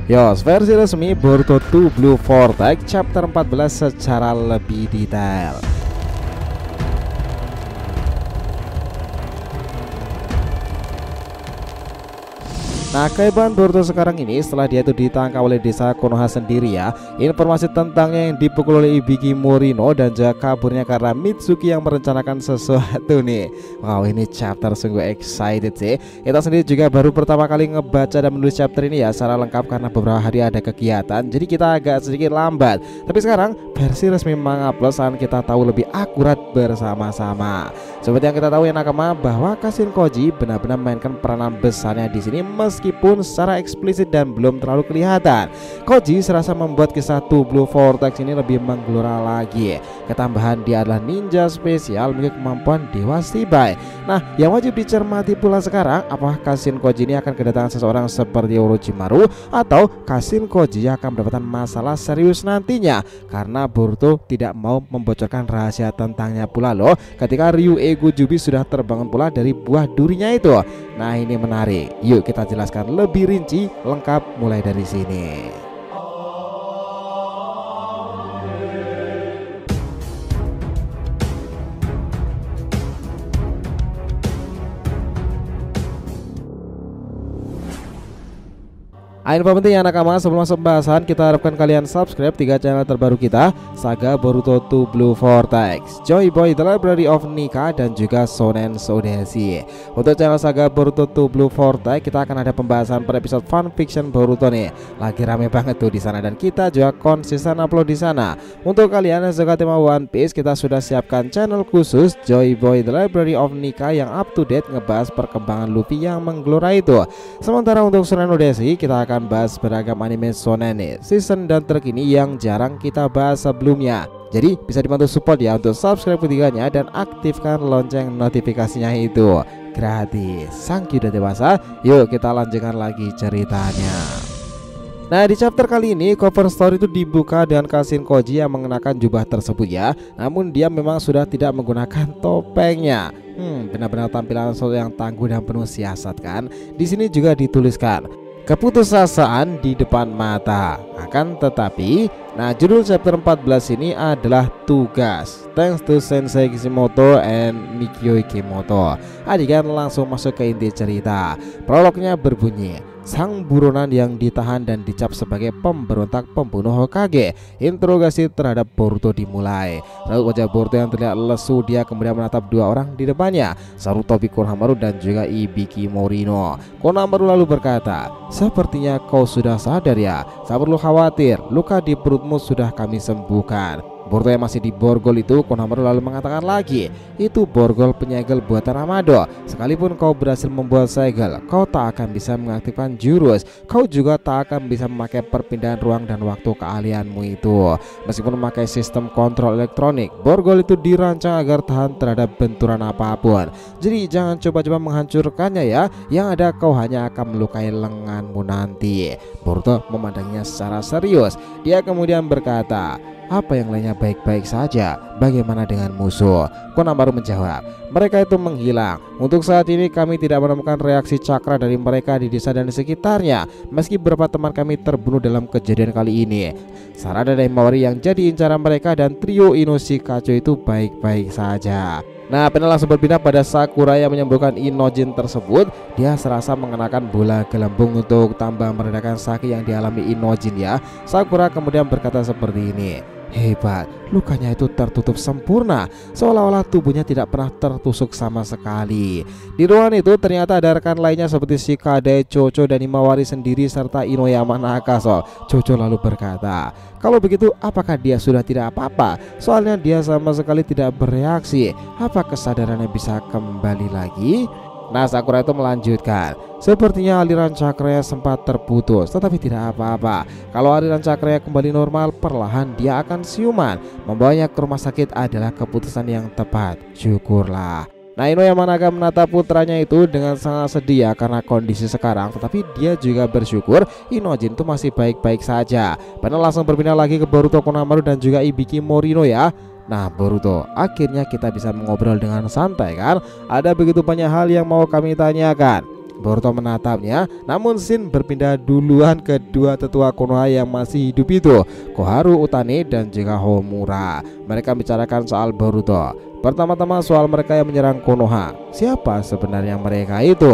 Yos, versi resmi Boruto 2 Blue Vortex chapter 14 secara lebih detail. Nah, kehebahan Boruto sekarang ini setelah dia itu ditangkap oleh desa Konoha sendiri ya. Informasi tentangnya yang dipukul oleh Ibiki Morino dan juga kaburnya karena Mitsuki yang merencanakan sesuatu nih. Wow, ini chapter sungguh excited sih. Kita sendiri juga baru pertama kali ngebaca dan menulis chapter ini ya secara lengkap karena beberapa hari ada kegiatan. Jadi kita agak sedikit lambat. Tapi sekarang versi resmi Manga Plus akan kita tahu lebih akurat bersama-sama. Seperti yang kita tahu ya nakama, bahwa Kashin Koji benar-benar memainkan peranan besarnya di sini meskipun secara eksplisit dan belum terlalu kelihatan. Koji serasa membuat kisah Two Blue Vortex ini lebih menggelora lagi. Ketambahan dia adalah ninja spesial memiliki kemampuan Dewa Shibai. Nah, yang wajib dicermati pula sekarang, apakah Kashin Koji ini akan kedatangan seseorang seperti Orochimaru atau Kashin Koji akan mendapatkan masalah serius nantinya, karena Boruto tidak mau membocorkan rahasia tentangnya pula loh ketika Ryuei Gojubi sudah terbangun pula dari buah durinya itu. Nah, ini menarik. Yuk kita jelaskan lebih rinci lengkap mulai dari sini. Info penting ya nakama, sebelum masuk pembahasan kita harapkan kalian subscribe 3 channel terbaru kita, Saga Boruto 2 Blue Vortex, Joy Boy The Library of Nika, dan juga Shonen Sodeshi. Untuk channel Saga Boruto 2 Blue Vortex kita akan ada pembahasan per episode fanfiction Boruto nih. Lagi rame banget tuh di sana dan kita juga konsisten upload di sana. Untuk kalian yang suka tema One Piece, kita sudah siapkan channel khusus Joy Boy The Library of Nika yang up to date ngebahas perkembangan Luffy yang menggelora itu. Sementara untuk Shonen Sodeshi kita akan bahas beragam anime shonen season dan terkini yang jarang kita bahas sebelumnya. Jadi bisa dibantu support ya untuk subscribe ketiganya dan aktifkan lonceng notifikasinya itu gratis. Thank you udah dewasa. Yuk kita lanjutkan lagi ceritanya. Nah, di chapter kali ini cover story itu dibuka dengan Kashin Koji yang mengenakan jubah tersebut ya. Namun dia memang sudah tidak menggunakan topengnya. Benar-benar tampilan yang tangguh dan penuh siasat kan. Di sini juga dituliskan keputusasaan di depan mata. Akan tetapi, nah judul chapter 14 ini adalah tugas. Thanks to Sensei Kishimoto and Mikio Kimoto. Adegan langsung masuk ke inti cerita. Prolognya berbunyi, sang buronan yang ditahan dan dicap sebagai pemberontak pembunuh Hokage. Interogasi terhadap Boruto dimulai. Lalu wajah Boruto yang terlihat lesu, dia kemudian menatap dua orang di depannya, Sarutobi Konohamaru dan juga Ibiki Morino. Konohamaru lalu berkata, sepertinya kau sudah sadar ya, tak perlu khawatir, luka di perutmu sudah kami sembuhkan. Boruto yang masih di borgol itu, Konohamaru lalu mengatakan lagi, itu borgol penyegel buatan Amado. Sekalipun kau berhasil membuat segel, kau tak akan bisa mengaktifkan jurus. Kau juga tak akan bisa memakai perpindahan ruang dan waktu keahlianmu itu. Meskipun memakai sistem kontrol elektronik, borgol itu dirancang agar tahan terhadap benturan apapun. Jadi jangan coba-coba menghancurkannya ya. Yang ada kau hanya akan melukai lenganmu nanti. Boruto memandangnya secara serius. Dia kemudian berkata, apa yang lainnya baik-baik saja, bagaimana dengan musuh? Konohamaru menjawab, mereka itu menghilang. Untuk saat ini kami tidak menemukan reaksi cakra dari mereka di desa dan di sekitarnya. Meski beberapa teman kami terbunuh dalam kejadian kali ini. Sarada dan Himawari yang jadi incaran mereka dan trio Inoshikacho itu baik-baik saja. Nah, panel langsung berpindah pada Sakura yang menyembuhkan Inojin tersebut. Dia serasa mengenakan bola gelembung untuk tambah meredakan sakit yang dialami Inojin ya. Sakura kemudian berkata seperti ini, hebat, lukanya itu tertutup sempurna, seolah-olah tubuhnya tidak pernah tertusuk sama sekali. Di ruangan itu ternyata ada rekan lainnya seperti Shikade, Chocho, dan Himawari sendiri serta Inoyama Nakaso. Chocho lalu berkata, kalau begitu apakah dia sudah tidak apa-apa? Soalnya dia sama sekali tidak bereaksi. Apa kesadarannya bisa kembali lagi? Nah, Sakura itu melanjutkan, sepertinya aliran cakranya sempat terputus, tetapi tidak apa-apa. Kalau aliran cakranya kembali normal, perlahan dia akan siuman. Membawanya ke rumah sakit adalah keputusan yang tepat. Syukurlah. Nah, Inoyama Naga menatap putranya itu dengan sangat sedih ya karena kondisi sekarang, tetapi dia juga bersyukur Inojin itu masih baik-baik saja. Panel langsung berpindah lagi ke Boruto, Konohamaru, dan juga Ibiki Morino ya. Nah Boruto, akhirnya kita bisa mengobrol dengan santai kan? Ada begitu banyak hal yang mau kami tanyakan. Boruto menatapnya, namun Shin berpindah duluan ke dua tetua Konoha yang masih hidup itu, Koharu Utane dan juga Homura. Mereka bicarakan soal Boruto. Pertama-tama soal mereka yang menyerang Konoha. Siapa sebenarnya mereka itu?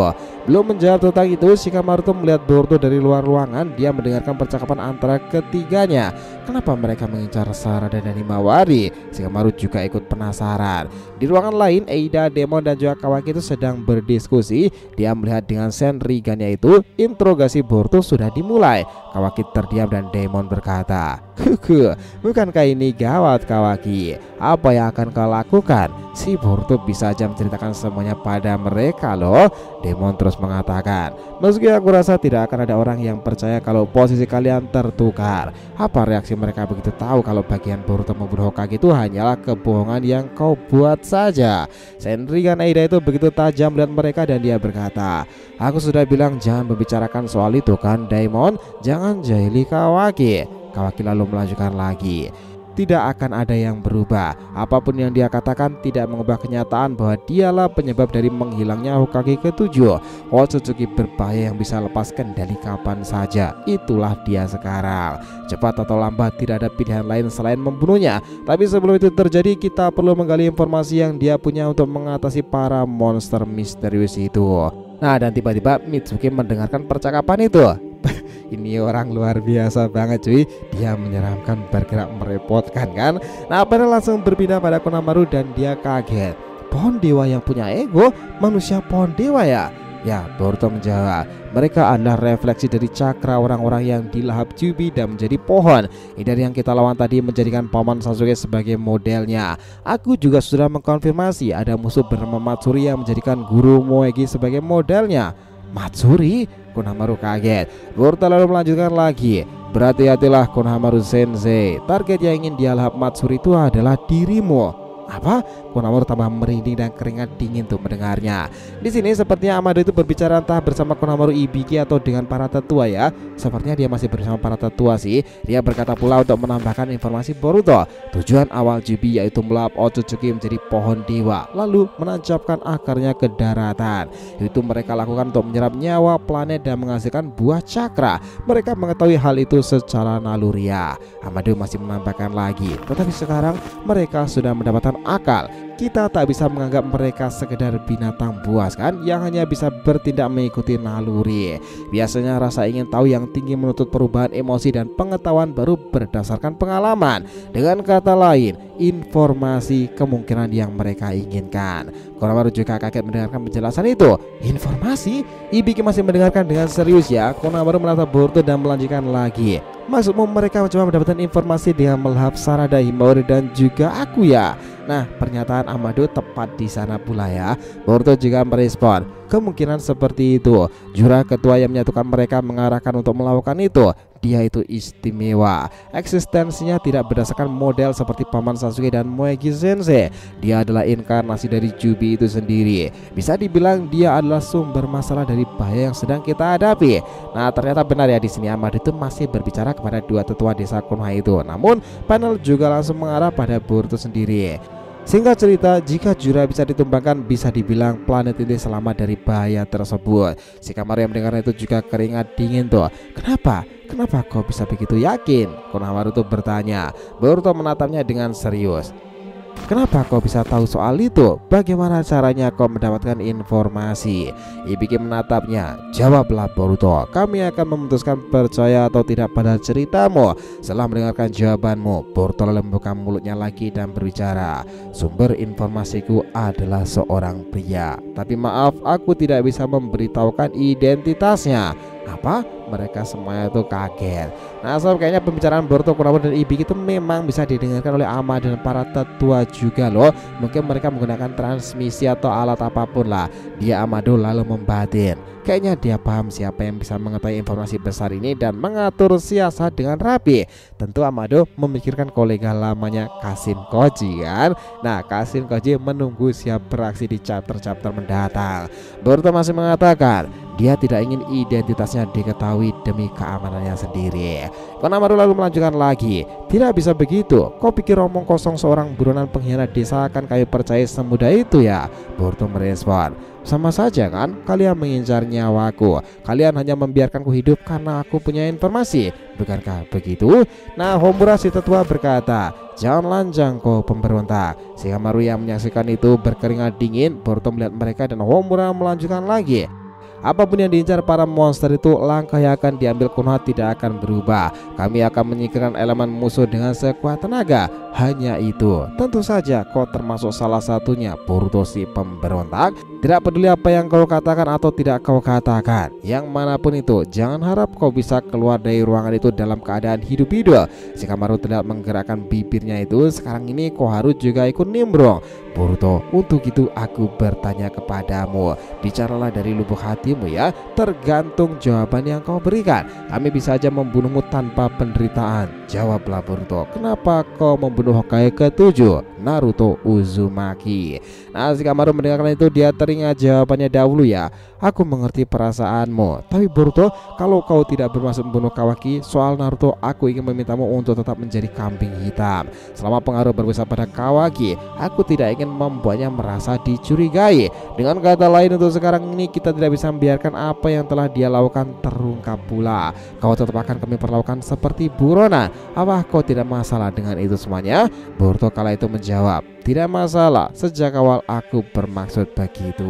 Belum menjawab tentang itu, Shikamaru melihat Boruto dari luar ruangan. Dia mendengarkan percakapan antara ketiganya. Kenapa mereka mengincar Sarada dan Himawari? Shikamaru juga ikut penasaran. Di ruangan lain, Eida, Demon dan juga Kawaki itu sedang berdiskusi. Dia melihat dengan Senrigannya itu, interogasi Boruto sudah dimulai. Kawaki terdiam dan Demon berkata, bukankah ini gawat Kawaki? Apa yang akan kau lakukan? Si Boruto bisa aja menceritakan semuanya pada mereka loh. Demon terus mengatakan, meski aku rasa tidak akan ada orang yang percaya kalau posisi kalian tertukar. Apa reaksi mereka begitu tahu kalau bagian Boruto membunuh Hokage itu hanyalah kebohongan yang kau buat saja? Senrigan Eida itu begitu tajam melihat mereka dan dia berkata, aku sudah bilang jangan membicarakan soal itu kan Daimon, jangan jahili Kawaki. Kawaki lalu melanjutkan lagi, tidak akan ada yang berubah. Apapun yang dia katakan tidak mengubah kenyataan bahwa dialah penyebab dari menghilangnya Hokage ke-7. Otsutsuki berbahaya yang bisa lepas kendali kapan saja. Itulah dia sekarang. Cepat atau lambat tidak ada pilihan lain selain membunuhnya. Tapi sebelum itu terjadi, kita perlu menggali informasi yang dia punya untuk mengatasi para monster misterius itu. Nah, dan tiba-tiba Mitsuki mendengarkan percakapan itu. Ini orang luar biasa banget cuy. Dia menyeramkan, bergerak merepotkan kan. Nah, Panel langsung berpindah pada Konohamaru dan dia kaget. Pohon dewa yang punya ego? Manusia pohon dewa ya? Ya, Boruto menjawab, mereka adalah refleksi dari cakra orang-orang yang dilahap Kyuubi dan menjadi pohon. Dari yang kita lawan tadi menjadikan Paman Sasuke sebagai modelnya. Aku juga sudah mengkonfirmasi ada musuh bernama Matsuri yang menjadikan guru Moegi sebagai modelnya. Matsuri? Konohamaru kaget. Boruto lalu melanjutkan lagi, berhati-hatilah Konohamaru Sensei. Target yang ingin dia lahap Matsuri itu adalah dirimu. Apa? Konohamaru tambah merinding dan keringat dingin tuh mendengarnya. Di sini sepertinya Amado itu berbicara entah bersama Konohamaru Ibiki atau dengan para tetua ya. Sepertinya dia masih bersama para tetua sih. Dia berkata pula untuk menambahkan informasi Boruto. Tujuan awal Kyuubi yaitu melahap Otsutsuki menjadi pohon dewa, lalu menancapkan akarnya ke daratan. Itu mereka lakukan untuk menyerap nyawa planet dan menghasilkan buah cakra. Mereka mengetahui hal itu secara naluriah. Amado masih menambahkan lagi, tetapi sekarang mereka sudah mendapatkan akal. Kita tak bisa menganggap mereka sekedar binatang buas kan, yang hanya bisa bertindak mengikuti naluri. Biasanya rasa ingin tahu yang tinggi menuntut perubahan emosi dan pengetahuan baru berdasarkan pengalaman. Dengan kata lain, informasi kemungkinan yang mereka inginkan. Konohamaru juga kaget mendengarkan penjelasan itu. Informasi? Ibiki masih mendengarkan dengan serius ya. Konohamaru menatap Boruto dan melanjutkan lagi. Maksudmu mereka mencoba mendapatkan informasi dengan melahap Sarada, Himawari dan juga aku ya? Nah, pernyataan Amado tepat di sana pula ya. Boruto juga merespon, kemungkinan seperti itu. Jurah ketua yang menyatukan mereka mengarahkan untuk melakukan itu. Dia itu istimewa. Eksistensinya tidak berdasarkan model seperti Paman Sasuke dan Moegi Sensei. Dia adalah inkarnasi dari Kyuubi itu sendiri. Bisa dibilang dia adalah sumber masalah dari bahaya yang sedang kita hadapi. Nah, ternyata benar ya, di sini Amado itu masih berbicara kepada dua tetua desa Konoha itu. Namun panel juga langsung mengarah pada Boruto sendiri. Singkat cerita, jika Jura bisa ditumbangkan, bisa dibilang planet ini selamat dari bahaya tersebut. Shikamaru yang mendengarnya itu juga keringat dingin tuh. Kenapa? Kenapa kau bisa begitu yakin? Konohamaru tuh bertanya. Boruto menatapnya dengan serius. Kenapa kau bisa tahu soal itu? Bagaimana caranya kau mendapatkan informasi? Ibiki menatapnya. Jawablah Boruto, kami akan memutuskan percaya atau tidak pada ceritamu. Setelah mendengarkan jawabanmu, Boruto lalu membuka mulutnya lagi dan berbicara. Sumber informasiku adalah seorang pria. Tapi maaf, aku tidak bisa memberitahukan identitasnya. Apa? Mereka semuanya itu kaget. Nah, sob, kayaknya pembicaraan Boruto, Konohamaru dan Ibiki itu memang bisa didengarkan oleh Amado dan para tetua juga loh. Mungkin mereka menggunakan transmisi atau alat apapun lah. Dia Amado lalu membatin. Kayaknya dia paham siapa yang bisa mengetahui informasi besar ini dan mengatur siasat dengan rapi. Tentu Amado memikirkan kolega lamanya Kashin Koji kan. Nah, Kashin Koji menunggu siap beraksi di chapter-chapter mendatang. Boruto masih mengatakan dia tidak ingin identitasnya diketahui demi keamanannya sendiri. Konohamaru lalu melanjutkan lagi. Tidak bisa begitu. Kau pikir omong kosong seorang buronan pengkhianat desa akan kami percaya semudah itu ya? Boruto merespon. Sama saja kan, kalian mengincar nyawaku. Kalian hanya membiarkanku hidup karena aku punya informasi, bukankah begitu? Nah, Homura si tetua berkata, jangan lanjang kau pemberontak. Shikamaru yang menyaksikan itu berkeringat dingin. Boruto melihat mereka dan Homura melanjutkan lagi, apapun yang diincar para monster itu, langkah yang akan diambil Konoha tidak akan berubah. Kami akan menyingkirkan elemen musuh dengan sekuat tenaga. Hanya itu. Tentu saja kau termasuk salah satunya, Boruto si pemberontak. Tidak peduli apa yang kau katakan atau tidak kau katakan, yang manapun itu, jangan harap kau bisa keluar dari ruangan itu dalam keadaan hidup-hidup. Shikamaru tidak menggerakkan bibirnya itu. Sekarang ini kau harus juga ikut nimbrung. Boruto, untuk itu aku bertanya kepadamu, bicaralah dari lubuk hatimu ya. Tergantung jawaban yang kau berikan, kami bisa saja membunuhmu tanpa penderitaan. Jawablah Boruto, kenapa kau membunuh Hokage ke-7, Naruto Uzumaki? Nah, Shikamaru mendengarkan itu dia teringat jawabannya dahulu ya. Aku mengerti perasaanmu, tapi Boruto, kalau kau tidak bermaksud membunuh Kawaki, soal Naruto aku ingin memintamu untuk tetap menjadi kambing hitam. Selama pengaruh berpusat pada Kawaki, aku tidak ingin membuatnya merasa dicurigai. Dengan kata lain, untuk sekarang ini kita tidak bisa membiarkan apa yang telah dia lakukan terungkap pula. Kau tetap akan kami perlakukan seperti buronan. Apa kau tidak masalah dengan itu semuanya? Boruto kala itu menjawab, tidak masalah, sejak awal aku bermaksud begitu.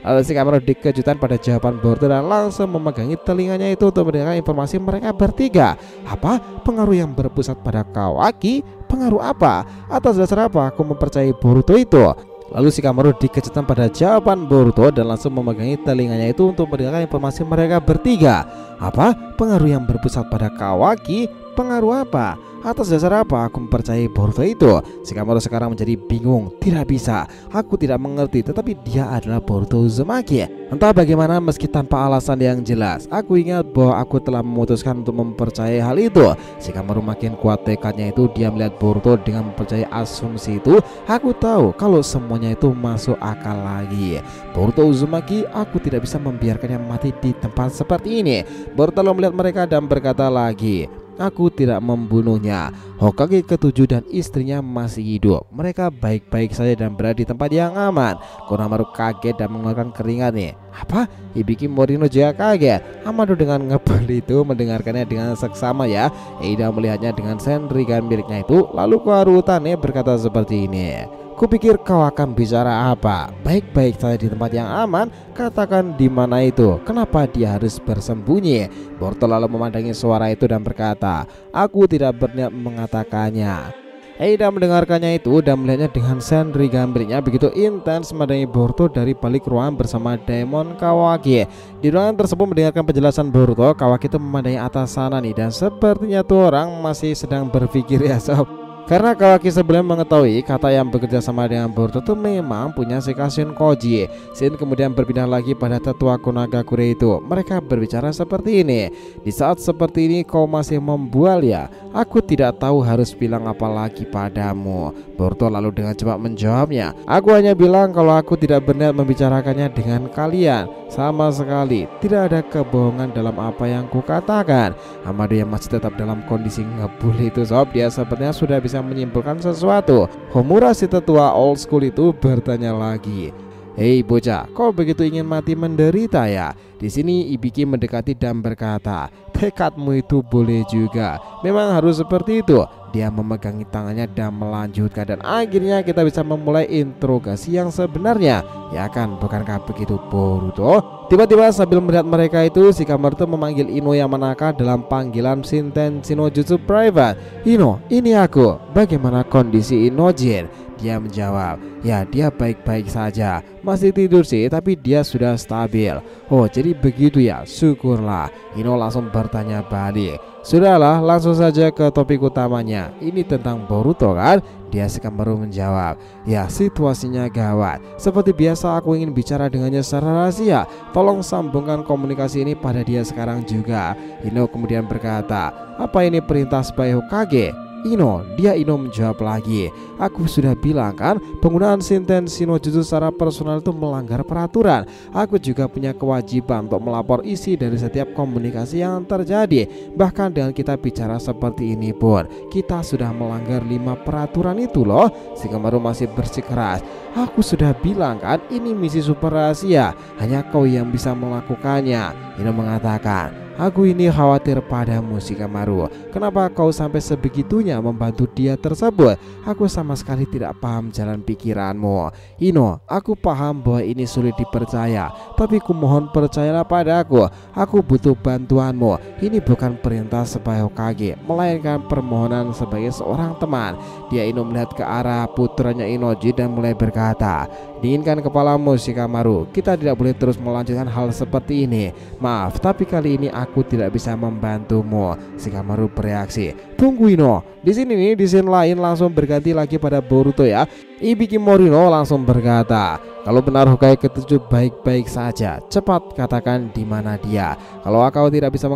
Lalu Shikamaru dikejutkan pada jawaban Boruto dan langsung memegangi telinganya itu untuk mendengar informasi mereka bertiga. Apa? Pengaruh yang berpusat pada Kawaki? Pengaruh apa? Atas dasar apa aku mempercayai Boruto itu? Lalu Shikamaru dikejutkan pada jawaban Boruto dan langsung memegangi telinganya itu untuk mendengar informasi mereka bertiga. Apa? Pengaruh yang berpusat pada Kawaki? Pengaruh apa? Atas dasar apa aku mempercayai Boruto itu? Shikamaru sekarang menjadi bingung. Tidak bisa, aku tidak mengerti, tetapi dia adalah Boruto Uzumaki. Entah bagaimana, meski tanpa alasan yang jelas, aku ingat bahwa aku telah memutuskan untuk mempercayai hal itu. Shikamaru makin kuat tekadnya itu. Dia melihat Boruto dengan mempercayai asumsi itu. Aku tahu kalau semuanya itu masuk akal lagi. Boruto Uzumaki, aku tidak bisa membiarkannya mati di tempat seperti ini. Boruto melihat mereka dan berkata lagi, aku tidak membunuhnya. Hokage ke-7 dan istrinya masih hidup. Mereka baik-baik saja dan berada di tempat yang aman. Konohamaru kaget dan mengeluarkan keringat nih. Apa? Hibiki Morino juga kaget. Amado dengan ngebel itu mendengarkannya dengan seksama ya. Eida melihatnya dengan senrigan miliknya itu. Lalu Koharu Utane berkata seperti ini, kupikir kau akan bicara apa? Baik-baik saja di tempat yang aman. Katakan di mana itu? Kenapa dia harus bersembunyi? Boruto lalu memandangi suara itu dan berkata, aku tidak berniat mengatakannya. Eida mendengarkannya itu dan melihatnya dengan senri gambirnya begitu intens memandangi Boruto dari balik ruangan bersama Daemon Kawaki. Di ruangan tersebut mendengarkan penjelasan Boruto, Kawaki itu memandangi atas sana nih, dan sepertinya tuh orang masih sedang berpikir ya sob. Karena Kawaki sebelum mengetahui kata yang bekerja sama dengan Boruto itu memang punya sikap Shin Koji. Shin kemudian berpindah lagi pada tetua Konagakure itu. Mereka berbicara seperti ini, di saat seperti ini kau masih membual ya? Aku tidak tahu harus bilang apa lagi padamu. Boruto lalu dengan cepat menjawabnya, aku hanya bilang kalau aku tidak berniat membicarakannya dengan kalian. Sama sekali tidak ada kebohongan dalam apa yang kukatakan. Amado yang masih tetap dalam kondisi ngebul itu sob, dia sepertinya sudah bisa menyimpulkan sesuatu. Homura si tetua old school itu bertanya lagi, hei bocah, kau begitu ingin mati menderita ya? Di sini Ibiki mendekati dan berkata, tekadmu itu boleh juga, memang harus seperti itu. Dia memegangi tangannya dan melanjutkan, dan akhirnya kita bisa memulai interogasi yang sebenarnya. Ya kan, bukankah begitu Boruto? Tiba-tiba sambil melihat mereka itu, Shikamaru memanggil Ino Yamanaka dalam panggilan Shinten Shinojutsu Private. Ino, ini aku. Bagaimana kondisi Inojin? Dia menjawab, ya dia baik-baik saja, masih tidur sih tapi dia sudah stabil. Oh jadi begitu ya, syukurlah. Ino langsung bertanya balik, sudahlah langsung saja ke topik utamanya. Ini tentang Boruto kan? Dia Shikamaru menjawab, ya situasinya gawat. Seperti biasa aku ingin bicara dengannya secara rahasia. Tolong sambungkan komunikasi ini pada dia sekarang juga. Ino kemudian berkata, apa ini perintah sebagai Hokage? Ino, dia Ino menjawab lagi. Aku sudah bilang kan, penggunaan Shinten Shino Jutsu secara personal itu melanggar peraturan. Aku juga punya kewajiban untuk melapor isi dari setiap komunikasi yang terjadi. Bahkan dengan kita bicara seperti ini pun, kita sudah melanggar 5 peraturan itu loh. Shikamaru masih bersikeras. Aku sudah bilang kan, ini misi super rahasia, hanya kau yang bisa melakukannya. Ino mengatakan, aku ini khawatir padamu Shikamaru. Kenapa kau sampai sebegitunya membantu dia tersebut? Aku sama sekali tidak paham jalan pikiranmu. Ino, aku paham bahwa ini sulit dipercaya, tapi kumohon percayalah padaku. Aku butuh bantuanmu. Ini bukan perintah sebagai Hokage, melainkan permohonan sebagai seorang teman. Dia Ino melihat ke arah putranya Inoji dan mulai berkata, dinginkan kepalamu Shikamaru. Kita tidak boleh terus melanjutkan hal seperti ini. Maaf, tapi kali ini aku tidak bisa membantumu. Shikamaru bereaksi. Tunggu Ino. Di sini nih, di scene lain langsung berganti lagi pada Boruto ya. Ibiki Morino langsung berkata, kalau benar Hokage ke-7 baik-baik saja, cepat katakan di mana dia. Kalau kau tidak bisa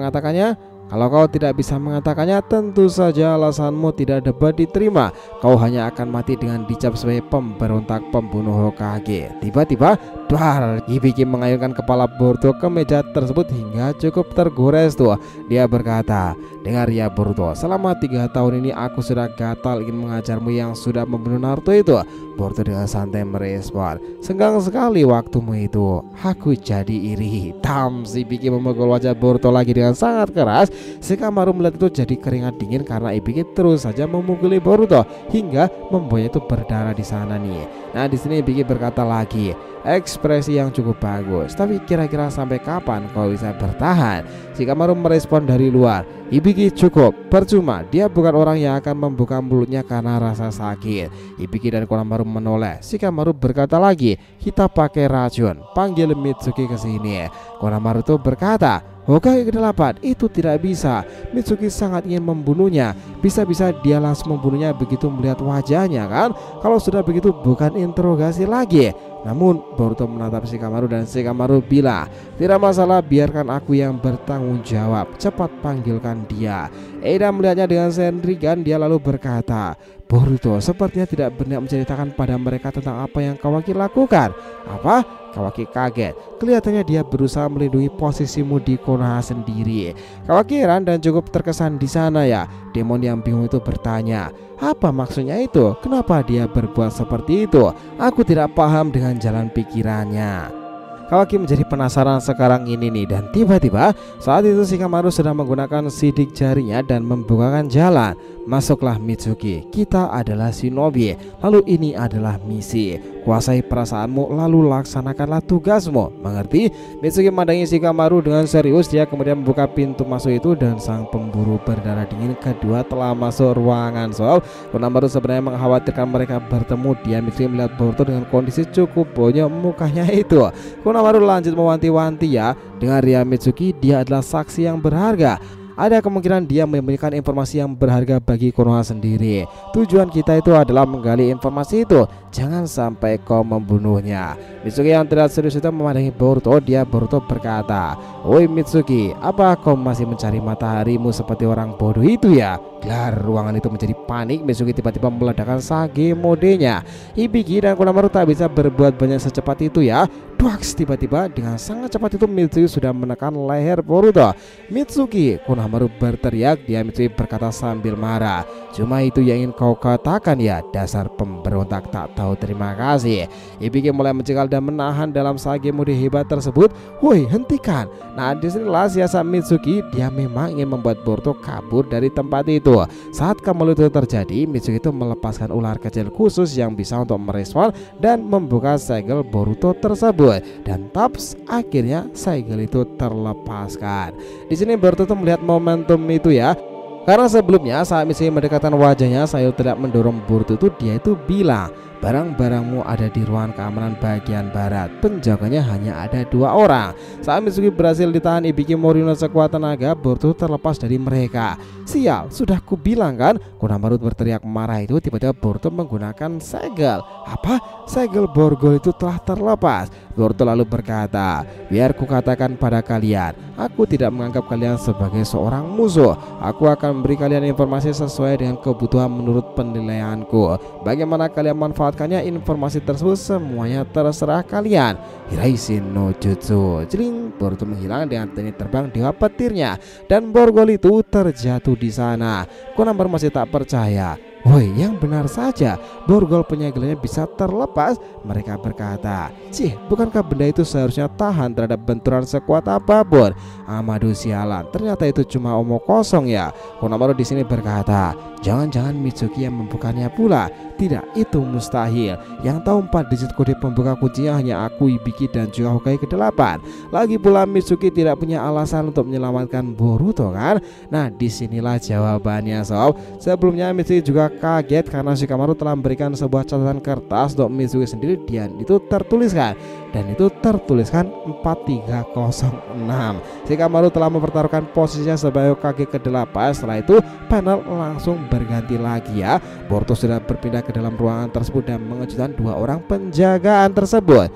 mengatakannya, tentu saja alasanmu tidak dapat diterima. Kau hanya akan mati dengan dicap sebagai pemberontak pembunuh Hokage. Tiba-tiba, dar, Hibiki mengayunkan kepala Boruto ke meja tersebut hingga cukup tergores tuh. Dia berkata, dengar ya Boruto, selama 3 tahun ini aku sudah gatal ingin mengajarmu yang sudah membunuh Naruto itu. Boruto dengan santai merespon, senggang sekali waktumu itu. Aku jadi iri. Hibiki memukul wajah Boruto lagi dengan sangat keras. Shikamaru melihat itu jadi keringat dingin karena Ibiki terus saja memukuli Boruto hingga membuatnya itu berdarah di sana nih. Nah di sini Ibiki berkata lagi, ekspresi yang cukup bagus, tapi kira-kira sampai kapan kau bisa bertahan? Shikamaru merespon dari luar, Ibiki cukup, percuma, dia bukan orang yang akan membuka mulutnya karena rasa sakit. Ibiki dan Konohamaru menoleh. Shikamaru berkata lagi, kita pakai racun, panggil Mitsuki ke sini. Konohamaru itu berkata, Hokage ke-8 itu tidak bisa. Mitsuki sangat ingin membunuhnya. Bisa-bisa dia langsung membunuhnya begitu melihat wajahnya kan. Kalau sudah begitu bukan interogasi lagi. Namun Boruto menatap Shikamaru dan Shikamaru bilang, tidak masalah, biarkan aku yang bertanggung jawab. Cepat panggilkan dia. Eida melihatnya dengan sendirian. Dia lalu berkata, Boruto sepertinya tidak berniat menceritakan pada mereka tentang apa yang Kawaki lakukan. Apa? Kawaki kaget. Kelihatannya dia berusaha melindungi posisimu di Konoha sendiri. Kawaki heran dan cukup terkesan di sana ya. Demon yang bingung itu bertanya, apa maksudnya itu? Kenapa dia berbuat seperti itu? Aku tidak paham dengan jalan pikirannya. Kawaki menjadi penasaran sekarang ini nih. Dan tiba-tiba saat itu Shikamaru sedang menggunakan sidik jarinya dan membukakan jalan. Masuklah Mitsuki, kita adalah shinobi, lalu ini adalah misi. Kuasai perasaanmu lalu laksanakanlah tugasmu, mengerti? Mitsuki memandangi Shikamaru dengan serius. Dia kemudian membuka pintu masuk itu dan sang pemburu berdarah dingin kedua telah masuk ruangan. So, Konohamaru sebenarnya mengkhawatirkan mereka bertemu. Dia Mitsuki melihat Boruto dengan kondisi cukup bonyok mukanya itu. Konohamaru lanjut mewanti-wanti ya, dengar ya Mitsuki, dia adalah saksi yang berharga. Ada kemungkinan dia menyembunyikan informasi yang berharga bagi Konoha sendiri. Tujuan kita itu adalah menggali informasi itu. Jangan sampai kau membunuhnya. Mitsuki yang terlihat serius itu memandangi Boruto. Boruto berkata, oi Mitsuki, apa kau masih mencari mataharimu seperti orang bodoh itu ya? Gelar ruangan itu menjadi panik. Mitsuki tiba-tiba meledakkan Sage modenya. Hibiki dan Konohamaru tak bisa berbuat banyak secepat itu ya. Duaks, tiba-tiba dengan sangat cepat itu Mitsuki sudah menekan leher Boruto. Mitsuki, Konohamaru berteriak. Mitsuki berkata sambil marah, cuma itu yang ingin kau katakan ya, dasar pemberontak tak tahu terima kasih. Hibiki mulai mencekal dan menahan dalam Sage mode hebat tersebut. Woi, hentikan. Nah disinilah siasat Mitsuki. Dia memang ingin membuat Boruto kabur dari tempat itu. Saat kemulut itu terjadi, Mitsuki itu melepaskan ular kecil khusus yang bisa untuk merespon dan membuka segel Boruto tersebut. Dan taps, akhirnya segel itu terlepaskan. Di sini Boruto melihat momentum itu ya. Karena sebelumnya saat Mitsuki mendekatkan wajahnya sambil tidak mendorong Boruto itu, dia itu bilang, barang-barangmu ada di ruangan keamanan bagian barat. Penjaganya hanya ada 2 orang. Saat Mitsuki berhasil ditahan Ibiki Morino sekuat tenaga, Boruto terlepas dari mereka. Sial, sudah kubilang kan? Konohamaru berteriak marah itu. Tiba-tiba Boruto menggunakan segel. Apa? Segel borgol itu telah terlepas. Boruto lalu berkata, biar kukatakan pada kalian, aku tidak menganggap kalian sebagai seorang musuh. Aku akan akan memberi kalian informasi sesuai dengan kebutuhan menurut penilaianku. Bagaimana kalian manfaatkannya informasi tersebut semuanya terserah kalian. Hiraisin no Jutsu. Celing, Boruto menghilang dengan teknik terbang dewa petirnya dan borgol itu terjatuh di sana. Konohamaru masih tak percaya. Woi, yang benar saja, borgol penyegelannya bisa terlepas. Mereka berkata, "Cih, bukankah benda itu seharusnya tahan terhadap benturan sekuat apapun?" Amado sialan, ternyata itu cuma omong kosong ya. Konohamaru di sini berkata, "Jangan-jangan Mitsuki yang membukanya pula." Tidak, itu mustahil. Yang tahu 4 digit kode pembuka kuncinya hanya aku, Ibiki, dan juga Hokage ke-8. Lagi pula Mitsuki tidak punya alasan untuk menyelamatkan Boruto kan? Nah, disinilah jawabannya sob. Sebelumnya Mitsuki juga kaget karena Shikamaru telah memberikan sebuah catatan kertas untuk Mitsuki sendiri dan itu tertuliskan 4306. Shikamaru telah mempertaruhkan posisinya sebagai Hokage ke-8. Setelah itu panel langsung berganti lagi ya. Boruto sudah berpindah ke dalam ruangan tersebut dan mengejutkan 2 orang penjagaan tersebut.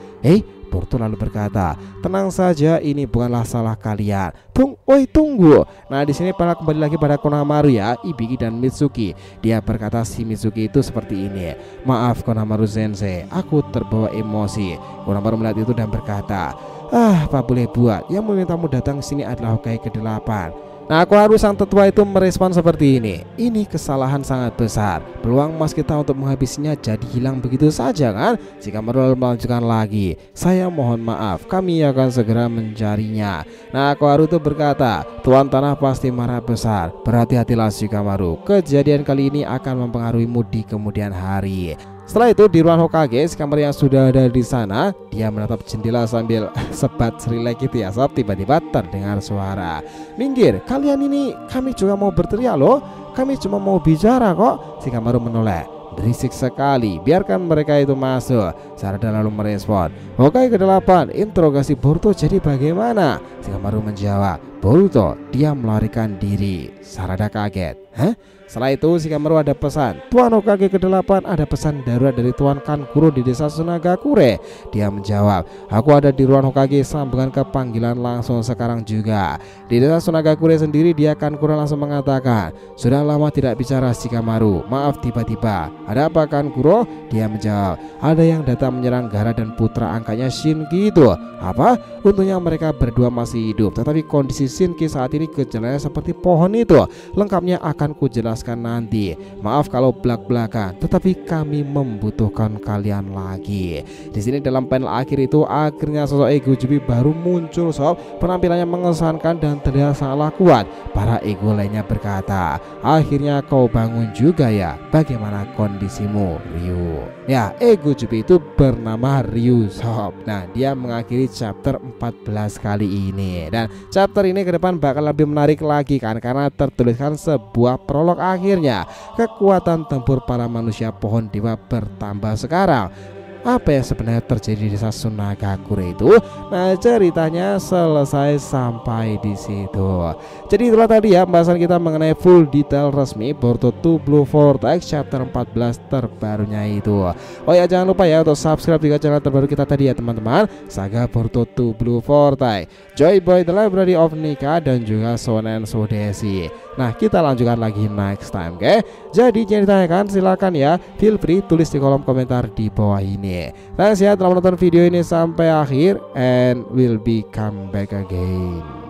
Boruto lalu berkata, "Tenang saja, ini bukanlah salah kalian." Tunggu. Nah, di sini panel kembali lagi pada Konohamaru ya, Ibiki dan Mitsuki. Dia berkata si Mitsuki itu seperti ini, "Maaf Konohamaru Sensei, aku terbawa emosi." Konohamaru melihat itu dan berkata, "Apa boleh buat, yang memintamu datang ke sini adalah Hokage ke-8." Nah, Konohamaru sang tetua itu merespon seperti ini. "Ini kesalahan sangat besar. Peluang emas kita untuk menghabisinya jadi hilang begitu saja kan?" Shikamaru lalu melanjutkan lagi, "Saya mohon maaf, kami akan segera mencarinya." Nah, Konohamaru itu berkata, "Tuan Tanah pasti marah besar. Berhati-hatilah Shikamaru. Kejadian kali ini akan mempengaruhimu di kemudian hari." Setelah itu di ruang Hokage, Shikamaru yang sudah ada di sana, dia menatap jendela sambil sebat serilek gitu ya sob. Tiba-tiba terdengar suara, "Minggir, kalian ini, kami juga mau berteriak loh. Kami cuma mau bicara kok." Shikamaru menoleh, "Berisik sekali, biarkan mereka itu masuk." Sarada lalu merespon, "Hokage ke-8, interogasi Boruto jadi bagaimana?" Shikamaru menjawab, "Boruto, dia melarikan diri." Sarada kaget, "Hah?" Setelah itu Shikamaru ada pesan, "Tuan Hokage ke-8, ada pesan darurat dari Tuan Kankuro di desa Sunagakure." Dia menjawab, "Aku ada di ruang Hokage, sambungan ke panggilan langsung sekarang juga." Di desa Sunagakure sendiri, dia Kankuro langsung mengatakan, "Sudah lama tidak bicara Shikamaru, maaf tiba-tiba. Ada apa Kankuro?" Dia menjawab, "Ada yang datang menyerang Gaara dan putra angkatnya Shinki itu." "Apa?" "Untungnya mereka berdua masih hidup, tetapi kondisi Shinki saat ini gejalanya seperti pohon itu. Lengkapnya akan kujelaskan nanti. Maaf kalau belak-belakan, tetapi kami membutuhkan kalian lagi." Di sini dalam panel akhir itu akhirnya sosok Ego Jubi baru muncul sob. Penampilannya mengesankan dan terlihat sangatlah kuat. Para ego lainnya berkata, "Akhirnya kau bangun juga ya. Bagaimana kondisimu, Ryu?" Ya, Ego Jubi itu bernama Ryu sob. Nah, dia mengakhiri chapter 14 kali ini. Dan chapter ini ke depan bakal lebih menarik lagi kan, karena tertuliskan sebuah prolog akhirnya. Kekuatan tempur para manusia pohon dewa bertambah sekarang. Apa yang sebenarnya terjadi di desa Sunagakure itu? Nah, ceritanya selesai sampai di situ. Jadi itulah tadi ya pembahasan kita mengenai full detail resmi Boruto 2 Blue Vortex chapter 14 terbarunya itu. Oh ya, jangan lupa ya untuk subscribe juga channel terbaru kita tadi ya teman-teman, Saga Boruto 2 Blue Vortex, Joy Boy The Library of Nika, dan juga Shonen Sodesi. Nah, kita lanjutkan lagi next time, oke? Jadi jangan ditanyakan, silakan ya, feel free tulis di kolom komentar di bawah ini. Thanks ya telah menonton video ini sampai akhir, and we'll be come back again.